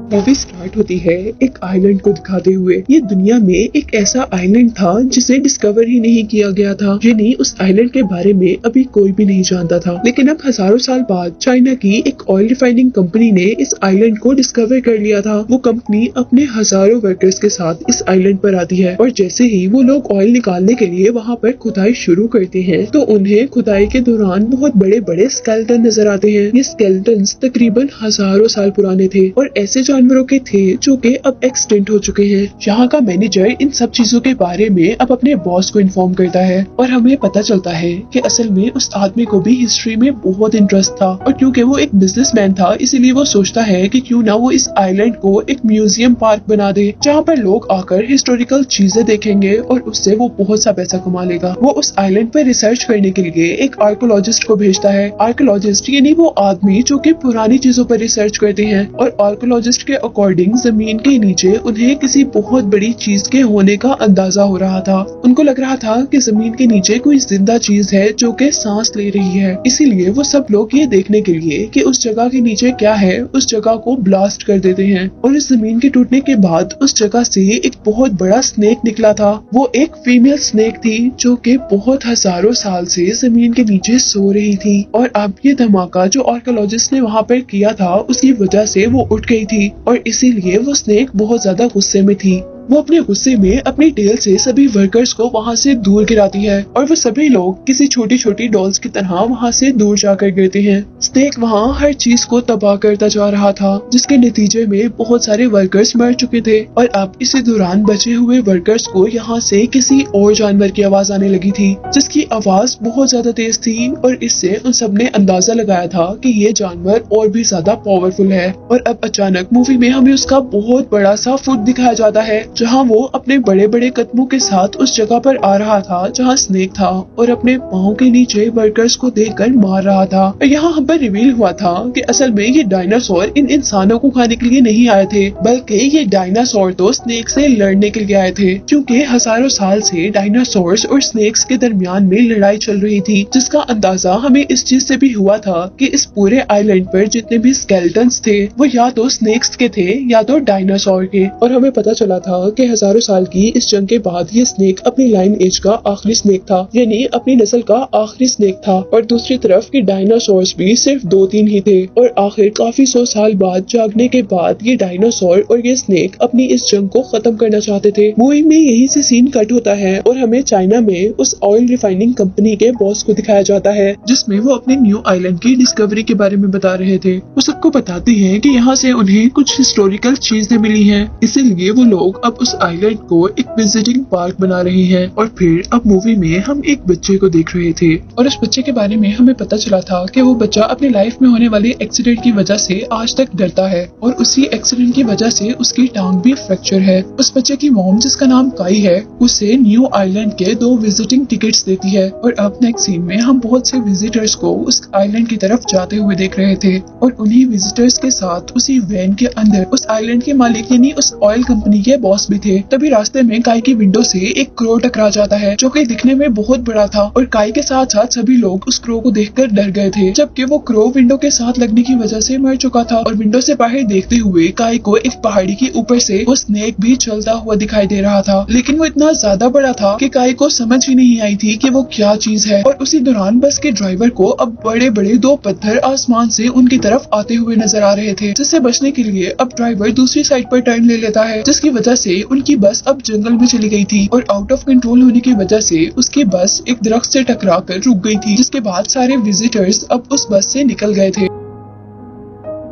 Movie start होती है एक आइलैंड को दिखाते हुए। ये दुनिया में एक ऐसा आइलैंड था जिसे डिस्कवर ही नहीं किया गया था, यानी उस आइलैंड के बारे में अभी कोई भी नहीं जानता था। लेकिन अब हजारों साल बाद चाइना की एक ऑयल रिफाइनिंग कंपनी ने इस आइलैंड को डिस्कवर कर लिया था। वो कंपनी अपने हजारों वर्कर्स के साथ इस आइलैंड पर आती है और जैसे ही वो लोग ऑयल निकालने के लिए वहाँ पर खुदाई शुरू करते हैं तो उन्हें खुदाई के दौरान बहुत बड़े बड़े स्केलेटन नजर आते हैं। ये स्केलेटन तकरीबन हजारों साल पुराने थे और ऐसे जानवरों के थे जो कि अब एक्सटिंक्ट हो चुके हैं। यहाँ का मैनेजर इन सब चीजों के बारे में अब अपने बॉस को इन्फॉर्म करता है और हमें पता चलता है कि असल में उस आदमी को भी हिस्ट्री में बहुत इंटरेस्ट था और क्योंकि वो एक बिजनेसमैन था इसीलिए वो सोचता है कि क्यों ना वो इस आइलैंड को एक म्यूजियम पार्क बना दे जहाँ पर लोग आकर हिस्टोरिकल चीजें देखेंगे और उससे वो बहुत सा पैसा कमा लेगा। वो उस आइलैंड पर रिसर्च करने के लिए एक आर्कोलॉजिस्ट को भेजता है। आर्कोलॉजिस्ट यानी वो आदमी जो कि पुरानी चीजों पर रिसर्च करते हैं और आर्कोलॉजिस्ट के अकॉर्डिंग जमीन के नीचे उन्हें किसी बहुत बड़ी चीज के होने का अंदाजा हो रहा था। उनको लग रहा था कि जमीन के नीचे कोई जिंदा चीज है जो कि सांस ले रही है। इसीलिए वो सब लोग ये देखने के लिए कि उस जगह के नीचे क्या है उस जगह को ब्लास्ट कर देते हैं और इस जमीन के टूटने के बाद उस जगह से एक बहुत बड़ा स्नेक निकला था। वो एक फीमेल स्नेक थी जो कि बहुत हजारों साल से जमीन के नीचे सो रही थी और अब ये धमाका जो आर्कोलॉजिस्ट ने वहाँ पर किया था उसकी वजह से वो उठ गई थी और इसीलिए वो स्नेक बहुत ज्यादा गुस्से में थी। वो अपने गुस्से में अपनी टेल से सभी वर्कर्स को वहाँ से दूर गिराती है और वो सभी लोग किसी छोटी छोटी डॉल्स की तरह वहाँ से दूर जाकर गिरते हैं। स्नेक वहाँ हर चीज को तबाह करता जा रहा था जिसके नतीजे में बहुत सारे वर्कर्स मर चुके थे और अब इसी दौरान बचे हुए वर्कर्स को यहाँ से किसी और जानवर की आवाज आने लगी थी जिसकी आवाज बहुत ज्यादा तेज थी और इससे उन सब ने अंदाजा लगाया था कि ये जानवर और भी ज्यादा पावरफुल है। और अब अचानक मूवी में हमें उसका बहुत बड़ा सा फुट दिखाया जाता है जहाँ वो अपने बड़े बड़े कदमों के साथ उस जगह पर आ रहा था जहाँ स्नेक था और अपने पाँव के नीचे वर्कर्स को देखकर मार रहा था। और यहाँ हम पर रिवील हुआ था कि असल में ये डायनासोर इन इंसानों को खाने के लिए नहीं आए थे बल्कि ये डायनासोर तो स्नेक से लड़ने के लिए आए थे क्योंकि हजारों साल से डायनासोर्स और स्नेक्स के दरमियान में लड़ाई चल रही थी जिसका अंदाजा हमें इस चीज से भी हुआ था कि इस पूरे आइलैंड पर जितने भी स्केलेटन्स थे वो या तो स्नेक्स के थे या तो डायनासोर के। और हमें पता चला था कि हजारों साल की इस जंग के बाद ये स्नेक अपनी लाइन एज का आखिरी स्नेक था यानी अपनी नस्ल का आखिरी स्नेक था और दूसरी तरफ के डायनासोर्स भी सिर्फ 2-3 ही थे और आखिर काफी 100 साल बाद जागने के बाद ये डायनासोर और ये स्नेक अपनी इस जंग को खत्म करना चाहते थे। मूवी में यही से सीन कट होता है और हमें चाइना में उस ऑयल रिफाइनिंग कंपनी के बॉस को दिखाया जाता है जिसमें वो अपने न्यू आइलैंड की डिस्कवरी के बारे में बता रहे थे। वो सबको बताते हैं कि यहाँ से उन्हें कुछ हिस्टोरिकल चीजें मिली हैं इसीलिए वो लोग अब उस आइलैंड को एक विजिटिंग पार्क बना रहे हैं। और फिर अब मूवी में हम एक बच्चे को देख रहे थे और उस बच्चे के बारे में हमें पता चला था कि वो बच्चा अपनी लाइफ में होने वाले एक्सीडेंट की वजह से आज तक डरता है और उसी एक्सीडेंट की वजह से उसकी टांग भी फ्रैक्चर है। उस बच्चे की मॉम जिसका नाम काई है उसे न्यू आइलैंड के 2 विजिटिंग टिकट्स देती है और अब नेक्स्ट सीन में हम बहुत से विजिटर्स को उस आइलैंड की तरफ जाते हुए देख रहे थे और उन्हीं विजिटर्स के साथ उसी वैन के अंदर उस आइलैंड के मालिक यानी उस ऑयल कंपनी के बॉस भी थे। तभी रास्ते में काई की विंडो से एक क्रो टकरा जाता है जो कि दिखने में बहुत बड़ा था और काई के साथ साथ सभी लोग उस क्रो को देखकर डर गए थे जबकि वो क्रो विंडो के साथ लगने की वजह से मर चुका था। और विंडो से बाहर देखते हुए काई को एक पहाड़ी के ऊपर से वो स्नेक भी चलता हुआ दिखाई दे रहा था लेकिन वो इतना ज्यादा बड़ा था कि काई को समझ ही नहीं आई थी कि वो क्या चीज है। और उसी दौरान बस के ड्राइवर को अब बड़े बड़े 2 पत्थर आसमान से उनकी तरफ आते हुए नजर आ रहे थे जिससे बचने के लिए अब ड्राइवर दूसरी साइड पर टर्न ले लेता है जिसकी वजह से उनकी बस अब जंगल में चली गई थी और आउट ऑफ कंट्रोल होने की वजह से उसकी बस एक दरख्त से टकराकर रुक गई थी जिसके बाद सारे विजिटर्स अब उस बस से निकल गए थे।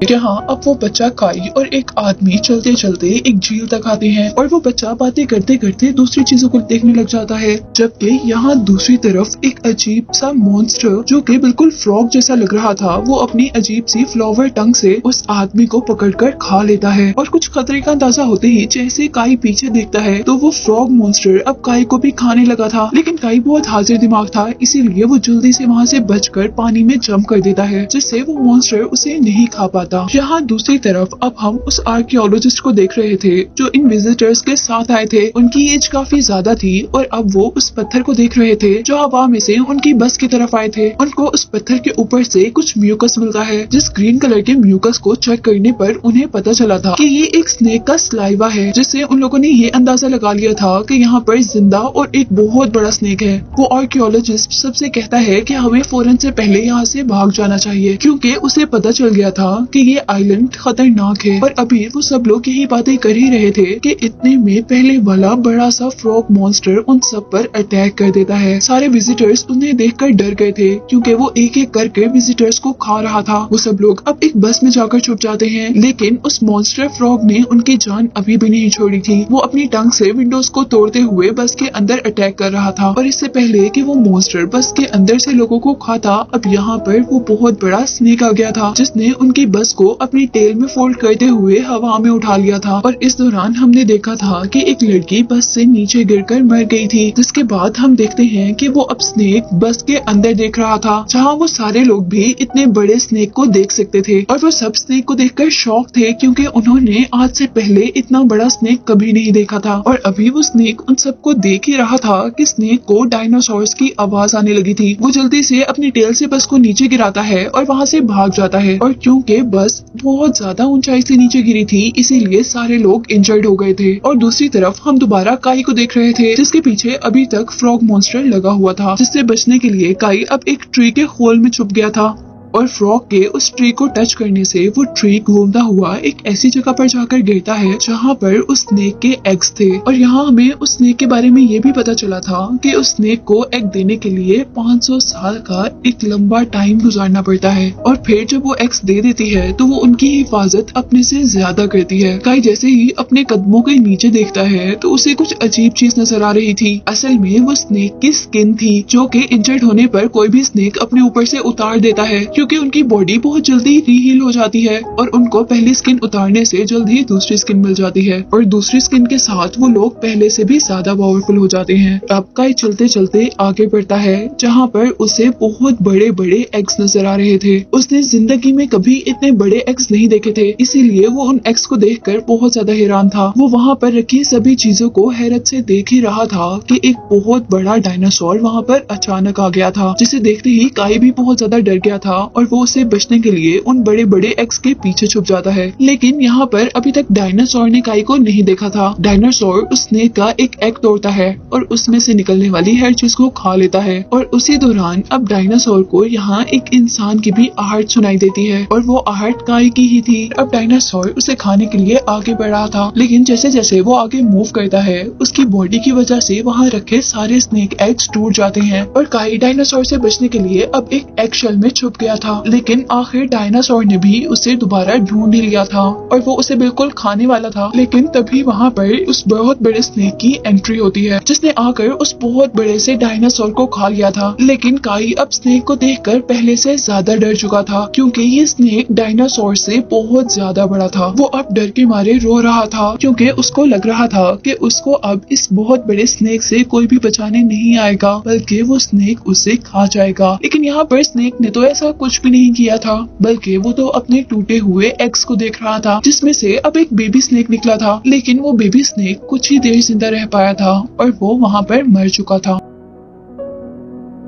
यहाँ अब वो बच्चा काई और एक आदमी चलते चलते एक झील तक आते हैं और वो बच्चा बातें करते करते दूसरी चीजों को देखने लग जाता है जबकि यहाँ दूसरी तरफ एक अजीब सा मॉन्स्टर जो कि बिल्कुल फ्रॉग जैसा लग रहा था वो अपनी अजीब सी फ्लावर टंग से उस आदमी को पकड़कर खा लेता है। और कुछ खतरे का अंदाजा होते ही जैसे काई पीछे देखता है तो वो फ्रॉग मॉन्स्टर अब काई को भी खाने लगा था लेकिन काई बहुत हाजिर दिमाग था इसीलिए वो जल्दी से वहाँ से बचकर पानी में जंप कर देता है जिससे वो मॉन्स्टर उसे नहीं खा पाता। था। यहाँ दूसरी तरफ अब हम उस आर्कियोलॉजिस्ट को देख रहे थे जो इन विजिटर्स के साथ आए थे। उनकी एज काफी ज्यादा थी और अब वो उस पत्थर को देख रहे थे जो हवा में से उनकी बस की तरफ आए थे। उनको उस पत्थर के ऊपर से कुछ म्यूकस मिलता है, जिस ग्रीन कलर के म्यूकस को चेक करने पर उन्हें पता चला था कि ये एक स्नेक का स्लाइवा है, जिससे उन लोगों ने ये अंदाजा लगा लिया था कि यहाँ पर जिंदा और एक बहुत बड़ा स्नेक है। वो आर्कियोलॉजिस्ट सबसे कहता है कि हमें फौरन से पहले यहाँ से भाग जाना चाहिए, क्योंकि उसे पता चल गया था कि ये आइलैंड खतरनाक है। और अभी वो सब लोग यही बातें कर ही रहे थे कि इतने में पहले वाला बड़ा सा फ्रॉग मॉन्स्टर उन सब पर अटैक कर देता है। सारे विजिटर्स उन्हें देखकर डर गए थे, क्योंकि वो एक एक करके विजिटर्स को खा रहा था। वो सब लोग अब एक बस में जाकर छुप जाते हैं, लेकिन उस मॉन्स्टर फ्रॉग ने उनकी जान अभी भी नहीं छोड़ी थी। वो अपनी टंग से विंडोज को तोड़ते हुए बस के अंदर अटैक कर रहा था। और इससे पहले कि वो मॉन्स्टर बस के अंदर से लोगों को खाता, अब यहाँ पर वो बहुत बड़ा स्नेक आ गया था, जिसने उनकी बस को अपनी टेल में फोल्ड करते हुए हवा में उठा लिया था। और इस दौरान हमने देखा था कि एक लड़की बस से नीचे गिरकर मर गई थी, जिसके बाद हम देखते हैं कि वो अब स्नेक बस के अंदर देख रहा था, जहाँ वो सारे लोग भी इतने बड़े स्नेक को देख सकते थे। और वो सब स्नेक को देखकर शॉक थे, क्योंकि उन्होंने आज से पहले इतना बड़ा स्नेक कभी नहीं देखा था। और अभी वो स्नेक उन सबको देख ही रहा था कि स्नेक को डायनासोर्स की आवाज आने लगी थी। वो जल्दी से अपनी टेल से बस को नीचे गिराता है और वहाँ से भाग जाता है। और क्योंकि बस बहुत ज्यादा ऊंचाई से नीचे गिरी थी, इसीलिए सारे लोग इंजर्ड हो गए थे। और दूसरी तरफ हम दोबारा काई को देख रहे थे, जिसके पीछे अभी तक फ्रॉग मॉन्स्टर लगा हुआ था, जिससे बचने के लिए काई अब एक ट्री के होल में छुप गया था। और फ्रॉग के उस ट्री को टच करने से वो ट्री घूमता हुआ एक ऐसी जगह पर जाकर गिरता है जहाँ पर उस स्नेक के एग्स थे। और यहाँ हमें उस स्नेक के बारे में ये भी पता चला था कि उस स्नेक को एग देने के लिए 500 साल का एक लंबा टाइम गुजारना पड़ता है। और फिर जब वो एग्स दे देती है तो वो उनकी हिफाजत अपने से ज्यादा करती है। काई जैसे ही अपने कदमों के नीचे देखता है तो उसे कुछ अजीब चीज नजर आ रही थी। असल में वो स्नेक की स्किन थी, जो कि इंजर्ड होने पर कोई भी स्नेक अपने ऊपर से उतार देता है, क्योंकि उनकी बॉडी बहुत जल्दी रीहील हो जाती है और उनको पहली स्किन उतारने से जल्दी दूसरी स्किन मिल जाती है। और दूसरी स्किन के साथ वो लोग पहले से भी ज्यादा पावरफुल हो जाते हैं। अब काई चलते चलते आगे बढ़ता है, जहाँ पर उसे बहुत बड़े बड़े एग्स नजर आ रहे थे। उसने जिंदगी में कभी इतने बड़े एग्स नहीं देखे थे, इसीलिए वो उन एग्स को देखकर बहुत ज्यादा हैरान था। वो वहाँ पर रखी सभी चीजों को हैरत से देख ही रहा था कि एक बहुत बड़ा डायनासोर वहाँ पर अचानक आ गया था, जिसे देखते ही काई भी बहुत ज्यादा डर गया था और वो उसे बचने के लिए उन बड़े बड़े एग्स के पीछे छुप जाता है। लेकिन यहाँ पर अभी तक डायनासोर ने काई को नहीं देखा था। डायनासोर उस स्नेक का एक एग तोड़ता है और उसमें से निकलने वाली हर चीज को खा लेता है। और उसी दौरान अब डायनासोर को यहाँ एक इंसान की भी आहट सुनाई देती है और वो आहट काई की ही थी। अब डायनासोर उसे खाने के लिए आगे बढ़ रहा था, लेकिन जैसे जैसे वो आगे मूव करता है उसकी बॉडी की वजह से वहाँ रखे सारे स्नेक एग्स टूट जाते हैं और काई डायनासोर से बचने के लिए अब एक एग शेल में छुप गया था। लेकिन आखिर डायनासोर ने भी उसे दोबारा ढूंढ ही लिया था और वो उसे बिल्कुल खाने वाला था। लेकिन तभी वहाँ पर उस बहुत बड़े स्नेक की एंट्री होती है, जिसने आकर उस बहुत बड़े से डायनासोर को खा लिया था। लेकिन काई अब स्नेक को देखकर पहले से ज्यादा डर चुका था, क्योंकि ये स्नेक डायनासोर से बहुत ज्यादा बड़ा था। वो अब डर के मारे रो रहा था, क्योंकि उसको लग रहा था कि उसको अब इस बहुत बड़े स्नेक से कोई भी बचाने नहीं आएगा, बल्कि वो स्नेक उसे खा जाएगा। लेकिन यहाँ पर स्नेक ने तो ऐसा कुछ भी नहीं किया था, बल्कि वो तो अपने टूटे हुए एग्स को देख रहा था, जिसमें से अब एक बेबी स्नेक निकला था। लेकिन वो बेबी स्नेक कुछ ही देर जिंदा रह पाया था और वो वहाँ पर मर चुका था,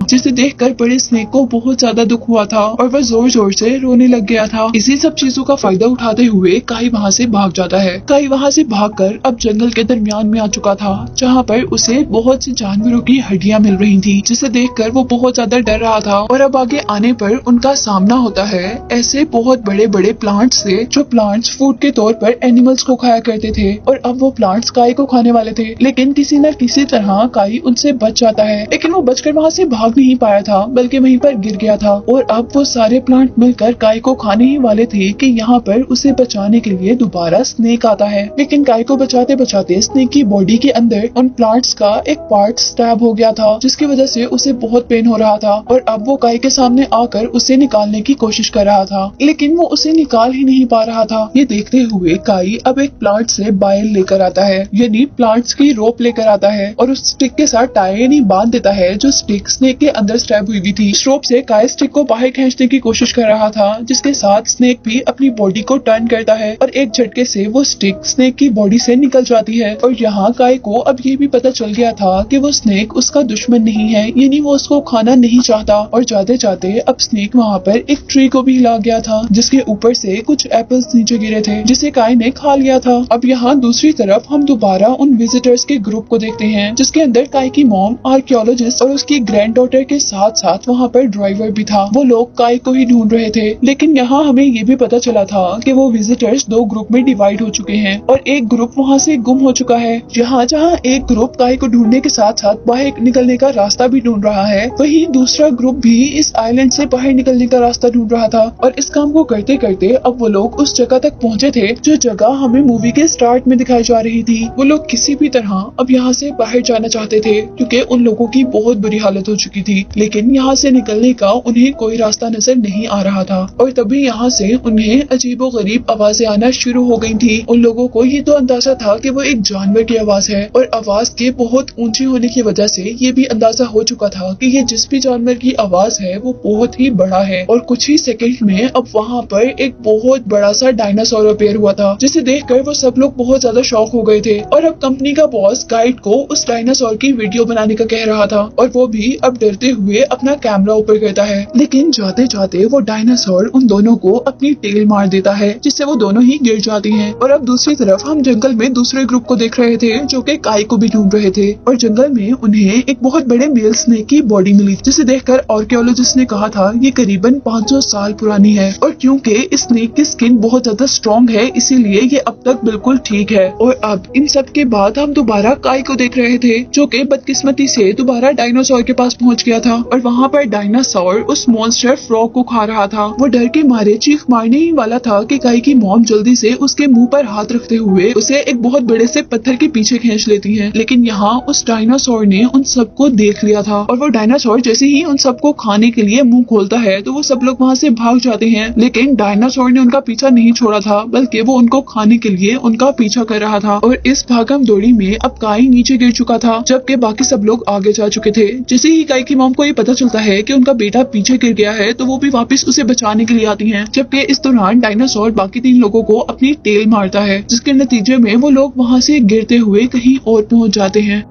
जिसे देखकर बड़े स्नेक को बहुत ज्यादा दुख हुआ था और वह जोर जोर से रोने लग गया था। इसी सब चीजों का फायदा उठाते हुए काई वहाँ से भाग जाता है। काई वहाँ से भागकर अब जंगल के दरमियान में आ चुका था, जहाँ पर उसे बहुत से जानवरों की हड्डियां मिल रही थी, जिसे देखकर वो बहुत ज्यादा डर रहा था। और अब आगे आने पर उनका सामना होता है ऐसे बहुत बड़े बड़े प्लांट्स से, जो प्लांट्स फूड के तौर पर एनिमल्स को खाया करते थे। और अब वो प्लांट्स काई को खाने वाले थे, लेकिन किसी न किसी तरह काई उनसे बच जाता है। लेकिन वो बचकर वहाँ से भाग नहीं पाया था, बल्कि वहीं पर गिर गया था। और अब वो सारे प्लांट मिलकर काई को खाने ही वाले थे कि यहाँ पर उसे बचाने के लिए दोबारा स्नेक आता है। लेकिन काई को बचाते बचाते स्नेक की बॉडी के अंदर उन प्लांट्स का एक पार्ट स्टैब हो गया था, जिसकी वजह से उसे बहुत पेन हो रहा था। और अब वो काई के सामने आकर उसे निकालने की कोशिश कर रहा था, लेकिन वो उसे निकाल ही नहीं पा रहा था। ये देखते हुए काई अब एक प्लांट से बाइल लेकर आता है, यानी प्लांट्स की रोप लेकर आता है और उस स्टिक के साथ टाई यानी बांध देता है, जो स्टिक स्नेक के अंदर स्टैब हुई थी। स्ट्रोप से काई स्टिक को बाहर खींचने की कोशिश कर रहा था, जिसके साथ स्नेक भी अपनी बॉडी को टर्न करता है और एक झटके से वो स्टिक स्नेक की बॉडी से निकल जाती है। और यहाँ काई को अब ये भी पता चल गया था कि वो स्नेक उसका दुश्मन नहीं है, यानी वो उसको खाना नहीं चाहता। और जाते जाते अब स्नेक वहाँ पर एक ट्री को भी हिला गया था, जिसके ऊपर से कुछ एप्पल्स नीचे गिरे थे, जिसे काई ने खा लिया था। अब यहाँ दूसरी तरफ हम दोबारा उन विजिटर्स के ग्रुप को देखते हैं, जिसके अंदर काई की मॉम, आर्कियोलॉजिस्ट और उसकी ग्रैंड डॉटर के साथ साथ वहाँ पर ड्राइवर भी था। वो लोग काई को ही ढूंढ रहे थे, लेकिन यहाँ हमें ये भी पता चला था कि वो विजिटर्स दो ग्रुप में डिवाइड हो चुके हैं और एक ग्रुप वहाँ से गुम हो चुका है। जहाँ जहाँ एक ग्रुप काई को ढूंढने के साथ साथ बाहर निकलने का रास्ता भी ढूंढ रहा है, वहीं दूसरा ग्रुप भी इस आइलैंड से बाहर निकलने का रास्ता ढूंढ रहा था। और इस काम को करते करते अब वो लोग उस जगह तक पहुँचे थे जो जगह हमें मूवी के स्टार्ट में दिखाई जा रही थी। वो लोग किसी भी तरह अब यहाँ से बाहर जाना चाहते थे, क्योंकि उन लोगों की बहुत बुरी हालत हो चुकी थी, लेकिन यहाँ से निकलने का उन्हें कोई रास्ता नजर नहीं आ रहा था। और तभी यहाँ से उन्हें अजीबोगरीब आवाजें आना शुरू हो गई थी। उन लोगों को ये तो अंदाजा था कि वो एक जानवर की आवाज है, और आवाज के बहुत ऊंची होने की वजह से ये भी अंदाजा हो चुका था कि ये जिस भी जानवर की आवाज है वो बहुत ही बड़ा है। और कुछ ही सेकंड में अब वहाँ पर एक बहुत बड़ा सा डायनासोर अपीयर हुआ था, जिसे देखकर वो सब लोग बहुत ज्यादा शॉक हो गए थे। और अब कंपनी का बॉस गाइड को उस डायनासोर की वीडियो बनाने का कह रहा था, और वो भी अब डरते हुए अपना कैमरा ऊपर करता है। लेकिन जाते जाते वो डायनासोर उन दोनों को अपनी टेल मार देता है, जिससे वो दोनों ही गिर जाती हैं। और अब दूसरी तरफ हम जंगल में दूसरे ग्रुप को देख रहे थे, जो कि काई को भी ढूंढ रहे थे। और जंगल में उन्हें एक बहुत बड़े मेल स्नेक की बॉडी मिली, जिसे देखकर आर्कियोलॉजिस्ट ने कहा था ये करीबन 500 साल पुरानी है। और क्योंकि इस स्नेक की स्किन बहुत ज्यादा स्ट्रॉन्ग है, इसीलिए ये अब तक बिल्कुल ठीक है। और अब इन सब के बाद हम दोबारा काई को देख रहे थे, जो कि बदकिस्मती से दोबारा डायनासोर के पास पहुंच गया था। और वहाँ पर डायनासोर उस मॉन्स्टर फ्रॉग को खा रहा था। वो डर के मारे चीख मारने ही वाला था कि काई की मॉम जल्दी से उसके मुंह पर हाथ रखते हुए उसे एक बहुत बड़े से पत्थर के पीछे खींच लेती है। लेकिन यहाँ उस डायनासोर ने उन सबको देख लिया था, और वो डायनासोर जैसे ही उन सबको खाने के लिए मुंह खोलता है तो वो सब लोग वहाँ से भाग जाते हैं। लेकिन डायनासोर ने उनका पीछा नहीं छोड़ा था, बल्कि वो उनको खाने के लिए उनका पीछा कर रहा था। और इस भागम दौड़ी में अब काई नीचे गिर चुका था, जबकि बाकी सब लोग आगे जा चुके थे। जैसे ही काई की मॉम को ये पता चलता है कि उनका बेटा पीछे गिर गया है, तो वो भी वापस उसे बचाने के लिए आती हैं। जबकि इस दौरान डायनासोर बाकी 3 लोगों को अपनी टेल मारता है, जिसके नतीजे में वो लोग वहाँ से गिरते हुए कहीं और पहुँच जाते हैं।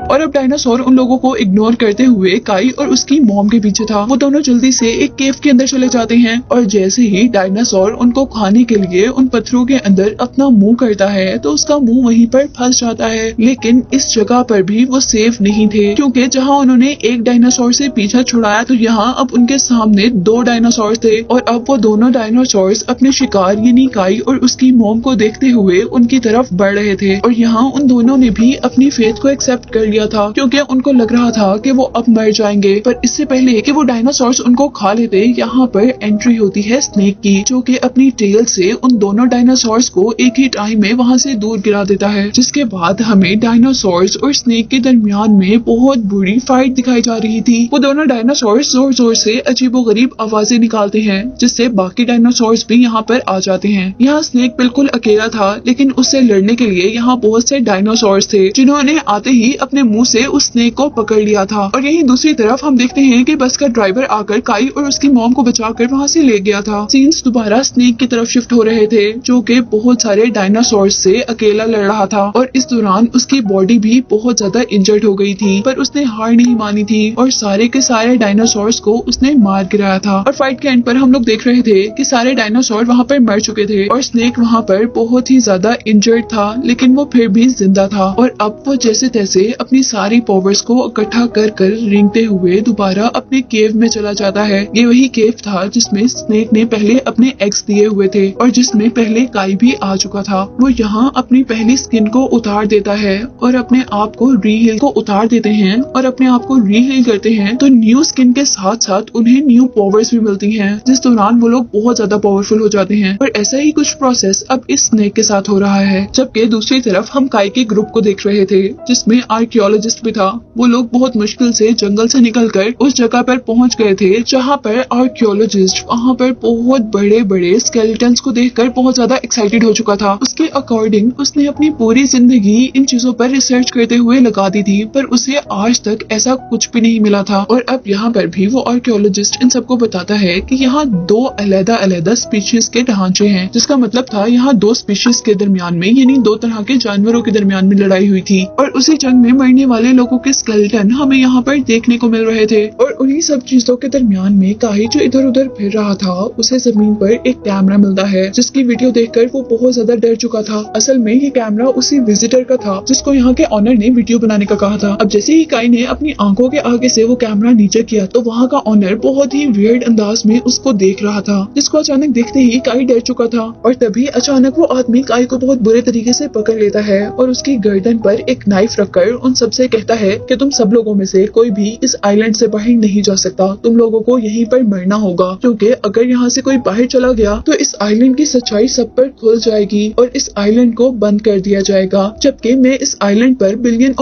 और अब डायनासोर उन लोगों को इग्नोर करते हुए काई और उसकी मॉम के पीछे था। वो दोनों जल्दी से एक केव के अंदर चले जाते हैं, और जैसे ही डायनासोर उनको खाने के लिए उन पत्थरों के अंदर अपना मुंह करता है, तो उसका मुंह वहीं पर फंस जाता है। लेकिन इस जगह पर भी वो सेफ नहीं थे, क्योंकि जहाँ उन्होंने एक डायनासोर से पीछा छुड़ाया, तो यहाँ अब उनके सामने 2 डायनासोर थे। और अब वो दोनों डायनासोर अपने शिकार यानी काई और उसकी मॉम को देखते हुए उनकी तरफ बढ़ रहे थे। और यहाँ उन दोनों ने भी अपनी फेथ को एक्सेप्ट कर लिया था, क्योंकि उनको लग रहा था कि वो अब मर जाएंगे। पर इससे पहले कि वो डायनासोर्स उनको खा लेते, यहाँ पर एंट्री होती है स्नेक की, जो कि अपनी टेल से उन दोनों डायनासोर्स को एक ही टाइम में वहाँ से दूर गिरा देता है। जिसके बाद हमें डायनासोर्स और स्नेक के दरमियान में बहुत बुरी फाइट दिखाई जा रही थी। वो दोनों डायनासोर्स जोर जोर से अजीबोगरीब आवाजें निकालते हैं, जिससे बाकी डायनासोर्स भी यहाँ पर आ जाते हैं। यहाँ स्नेक बिल्कुल अकेला था, लेकिन उससे लड़ने के लिए यहाँ बहुत से डायनासोर्स थे, जिन्होंने आते ही अपने मुंह से उस स्नेक को पकड़ लिया था। और यहीं दूसरी तरफ हम देखते हैं कि बस का ड्राइवर आकर काई और उसकी मॉम को बचाकर वहाँ से ले गया था। सीन्स दोबारा स्नेक की तरफ शिफ्ट हो रहे थे, जो कि बहुत सारे डायनासोर से अकेला लड़ रहा था। और इस दौरान उसकी बॉडी भी बहुत ज्यादा इंजर्ड हो गई थी, पर उसने हार नहीं मानी थी और सारे के सारे डायनासोर्स को उसने मार गिराया था। और फाइट के एंड पर हम लोग देख रहे थे कि सारे डायनासोर वहाँ पर मर चुके थे और स्नेक वहाँ पर बहुत ही ज्यादा इंजर्ड था, लेकिन वो फिर भी जिंदा था। और अब वो जैसे तैसे अपनी सारी पावर्स को इकट्ठा कर कर रेंगते हुए दोबारा अपने केव में चला जाता है। ये वही केव था जिसमें स्नेक ने पहले अपने एग्स दिए हुए थे और जिसमें पहले काई भी आ चुका था। वो यहाँ अपनी पहली स्किन को उतार देता है और अपने आप को रीहील को उतार देते हैं और अपने आप को रीहील करते हैं, तो न्यू स्किन के साथ साथ उन्हें न्यू पावर्स भी मिलती हैं, जिस दौरान वो लोग बहुत ज्यादा पावरफुल हो जाते हैं। और ऐसा ही कुछ प्रोसेस अब इस स्नेक के साथ हो रहा है। जबकि दूसरी तरफ हम काई के ग्रुप को देख रहे थे, जिसमें आर्कियोलॉजिस्ट आर्कियोलॉजिस्ट भी था, वो लोग बहुत मुश्किल से जंगल से निकलकर उस जगह पर पहुंच गए थे जहां पर आर्कियोलॉजिस्ट वहां पर बहुत बड़े बड़े स्केलेटन्स को देखकर बहुत ज्यादा एक्साइटेड हो चुका था। उसके अकॉर्डिंग उसने अपनी पूरी जिंदगी इन चीजों पर रिसर्च करते हुए लगा दी थी, पर उसे आज तक ऐसा कुछ भी नहीं मिला था। और अब यहाँ पर भी वो आर्कियोलॉजिस्ट इन सबको बताता है कि यहाँ दो अलग-अलग स्पीशीज के ढांचे हैं, जिसका मतलब था यहाँ दो स्पीशीज के दरमियान में, यानी दो तरह के जानवरों के दरमियान में लड़ाई हुई थी और उसी जंग में मरने वाले लोगों के स्केलेटन हमें यहाँ पर देखने को मिल रहे थे। और उन्हीं सब चीजों के दरमियान में काई जो इधर उधर फिर रहा था, उसे जमीन पर एक कैमरा मिलता है, जिसकी वीडियो देखकर वो बहुत ज्यादा डर चुका था। असल में ये कैमरा उसी विजिटर का था जिसको यहाँ के ऑनर ने वीडियो बनाने का कहा था। अब जैसे ही काई ने अपनी आंखों के आगे से वो कैमरा नीचे किया तो वहाँ का ऑनर बहुत ही वियर्ड अंदाज में उसको देख रहा था, जिसको अचानक देखते ही काई डर चुका था। और तभी अचानक वो आदमी काई को बहुत बुरे तरीके से पकड़ लेता है और उसकी गर्दन पर एक नाइफ रखकर उन सबसे कहता है कि तुम सब लोगों में से कोई भी इस आइलैंड से बाहर नहीं जा सकता, तुम लोगों को यहीं पर मरना होगा, क्योंकि अगर यहाँ से कोई बाहर चला गया तो इस आइलैंड की सच्चाई सब पर खुल जाएगी और इस आइलैंड को बंद कर दिया जाएगा, जबकि मैं इस आइलैंड पर $बिलियन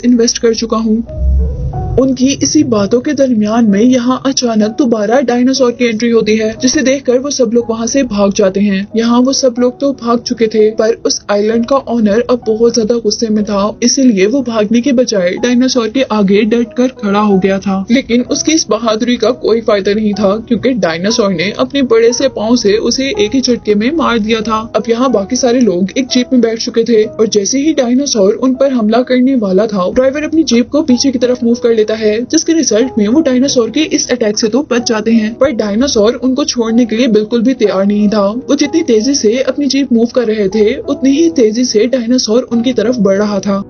इन्वेस्ट कर चुका हूँ। उनकी इसी बातों के दरमियान में यहाँ अचानक दोबारा डायनासोर की एंट्री होती है, जिसे देखकर वो सब लोग वहाँ से भाग जाते हैं। यहाँ वो सब लोग तो भाग चुके थे, पर उस आइलैंड का ओनर अब बहुत ज्यादा गुस्से में था, इसीलिए वो भागने के बजाय डायनासोर के आगे डट कर खड़ा हो गया था। लेकिन उसकी इस बहादुरी का कोई फायदा नहीं था, क्योंकि डायनासोर ने अपने बड़े से पाँव से उसे एक ही झटके में मार दिया था। अब यहाँ बाकी सारे लोग एक जीप में बैठ चुके थे और जैसे ही डायनासोर उन पर हमला करने वाला था, ड्राइवर अपनी जीप को पीछे की तरफ मूव कर लेता है, जिसके रिजल्ट में वो डायनासोर के इस अटैक से तो बच जाते हैं। पर डायनासोर उनको छोड़ने के लिए बिल्कुल भी तैयार नहीं था। वो जितनी तेजी से अपनी जीप मूव कर रहे थे, उतनी ही तेजी से डायनासोर उनकी तरफ बढ़ रहा था।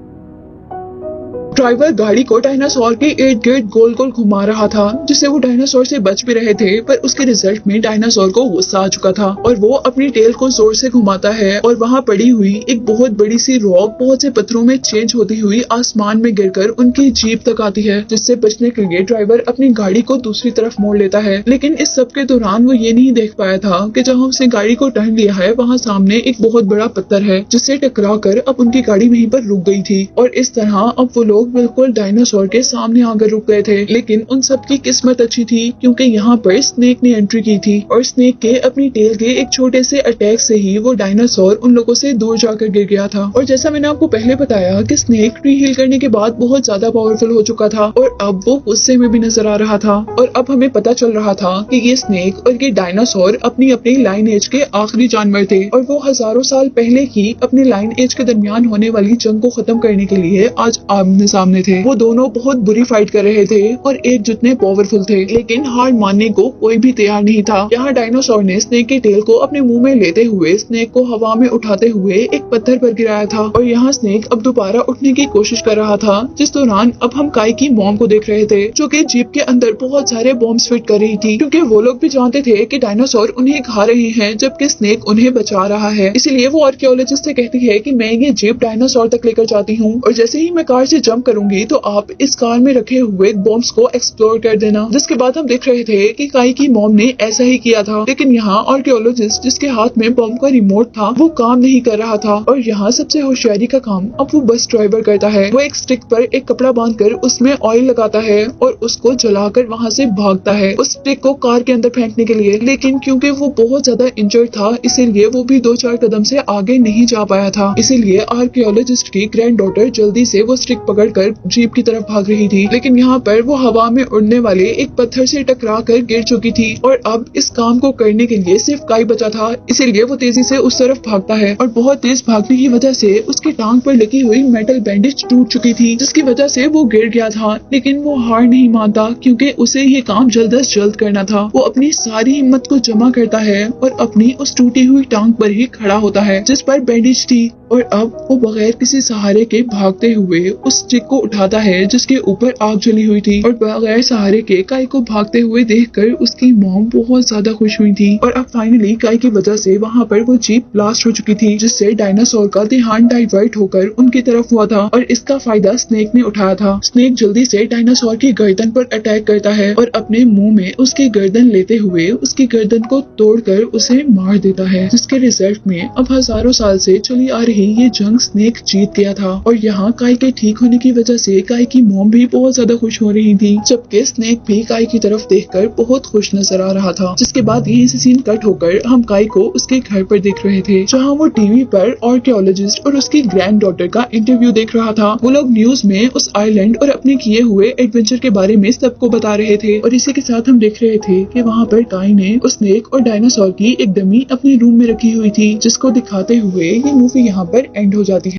ड्राइवर गाड़ी को डायनासोर के इर्द गिर्द गोल गोल घुमा रहा था, जिससे वो डायनासोर से बच भी रहे थे, पर उसके रिजल्ट में डायनासोर को गुस्सा आ चुका था और वो अपनी टेल को जोर से घुमाता है और वहाँ पड़ी हुई एक बहुत बड़ी सी रॉक बहुत से पत्थरों में चेंज होती हुई आसमान में गिरकर उनकी जीप तक आती है, जिससे बचने के लिए ड्राइवर अपनी गाड़ी को दूसरी तरफ मोड़ लेता है। लेकिन इस सब के दौरान वो ये नहीं देख पाया था कि जहाँ उसने गाड़ी को टर्न लिया है वहाँ सामने एक बहुत बड़ा पत्थर है, जिससे टकरा कर अब उनकी गाड़ी वहीं पर रुक गई थी। और इस तरह अब वो लोग बिल्कुल डायनासोर के सामने आकर रुक गए थे। लेकिन उन सब की किस्मत अच्छी थी, क्योंकि यहाँ पर स्नेक ने एंट्री की थी और स्नेक के अपनी टेल के एक छोटे से अटैक से ही वो डायनासोर उन लोगों से दूर जाकर गिर गया था। और जैसा मैंने आपको पहले बताया कि स्नेक ट्री हील करने के बाद बहुत ज्यादा पावरफुल हो चुका था और अब वो गुस्से में भी नजर आ रहा था। और अब हमें पता चल रहा था कि ये स्नेक और ये डायनासोर अपनी अपनी लाइन एज के आखिरी जानवर थे और वो हजारों साल पहले ही अपनी लाइन एज के दरमियान होने वाली जंग को खत्म करने के लिए आज आमने सामने थे। वो दोनों बहुत बुरी फाइट कर रहे थे और एक जितने पावरफुल थे, लेकिन हार मानने को कोई भी तैयार नहीं था। यहाँ डायनासोर ने स्नेक के टेल को अपने मुंह में लेते हुए स्नेक को हवा में उठाते हुए एक पत्थर पर गिराया था और यहाँ स्नेक अब दोबारा उठने की कोशिश कर रहा था। जिस दौरान अब हम काई की मॉम को देख रहे थे, जो कि जीप के अंदर बहुत सारे बॉम्ब्स फिट कर रही थी, क्योंकि वो लोग भी जानते थे कि डायनासोर उन्हें खा रहे हैं जबकि स्नेक उन्हें बचा रहा है। इसलिए वो आर्कियोलॉजिस्ट से कहती है कि मैं ये जीप डायनासोर तक लेकर जाती हूँ और जैसे ही मैं कार से जंप करूंगी तो आप इस कार में रखे हुए बॉम्ब्स को एक्सप्लोर कर देना। जिसके बाद हम देख रहे थे कि काई की मॉम ने ऐसा ही किया था, लेकिन यहाँ आर्कियोलॉजिस्ट जिसके हाथ में बॉम्ब का रिमोट था वो काम नहीं कर रहा था और यहाँ सबसे होशियारी का काम अब वो बस ड्राइवर करता है। वो एक स्टिक पर एक कपड़ा बांधकर उसमें ऑयल लगाता है और उसको जलाकर वहाँ से भागता है उस स्टिक को कार के अंदर फेंकने के लिए। लेकिन क्योंकि वो बहुत ज्यादा इंजर्ड था, इसीलिए वो भी 2-4 कदम से आगे नहीं जा पाया था। इसीलिए आर्कियोलॉजिस्ट की ग्रैंड डॉटर जल्दी से वो स्टिक पकड़कर जीप की तरफ भाग रही थी, लेकिन यहाँ पर वो हवा में उड़ने वाले एक पत्थर से टकरा कर गिर चुकी थी और अब इस काम को करने के लिए सिर्फ काई बचा था। इसीलिए वो तेजी से उस तरफ भागता है और बहुत तेज भागने की वजह से उसकी टांग पर लगी हुई मेटल बैंडेज टूट चुकी थी, जिसकी वजह से वो गिर गया था। लेकिन वो हार नहीं मानता, क्योंकि उसे ये काम जल्द अज जल्द करना था। वो अपनी सारी हिम्मत को जमा करता है और अपनी उस टूटी हुई टांग पर ही खड़ा होता है जिस पर बैंडेज थी और अब वो बगैर किसी सहारे के भागते हुए उस स्टिक को उठाता है जिसके ऊपर आग जली हुई थी और बगैर सहारे के काई को भागते हुए देखकर उसकी मॉम बहुत ज्यादा खुश हुई थी। और अब फाइनली काई की वजह से वहाँ पर वो जीप ब्लास्ट हो चुकी थी, जिससे डायनासोर का ध्यान डाइवर्ट होकर उनकी तरफ हुआ था और इसका फायदा स्नेक ने उठाया था। स्नेक जल्दी से डायनासोर की गर्दन पर अटैक करता है और अपने मुंह में उसकी गर्दन लेते हुए उसकी गर्दन को तोड़कर उसे मार देता है, जिसके रिजल्ट में अब हजारों साल से चली आ रही ये जंग स्नेक जीत गया था। और यहाँ काई के ठीक होने की की वजह से काई की मॉम भी बहुत ज्यादा खुश हो रही थी, जबकि स्नेक भी काई की तरफ देखकर बहुत खुश नजर आ रहा था। जिसके बाद यही से सीन कट होकर हम काई को उसके घर पर देख रहे थे, जहाँ वो टीवी पर आर्कियोलॉजिस्ट और उसकी ग्रैंड डॉटर का इंटरव्यू देख रहा था। वो लोग न्यूज में उस आइलैंड और अपने किए हुए एडवेंचर के बारे में सबको बता रहे थे, और इसी के साथ हम देख रहे थे कि वहाँ पर काई ने उस स्नेक और डायनासोर की एक डमी अपने रूम में रखी हुई थी, जिसको दिखाते हुए ये मूवी यहाँ पर एंड हो जाती है।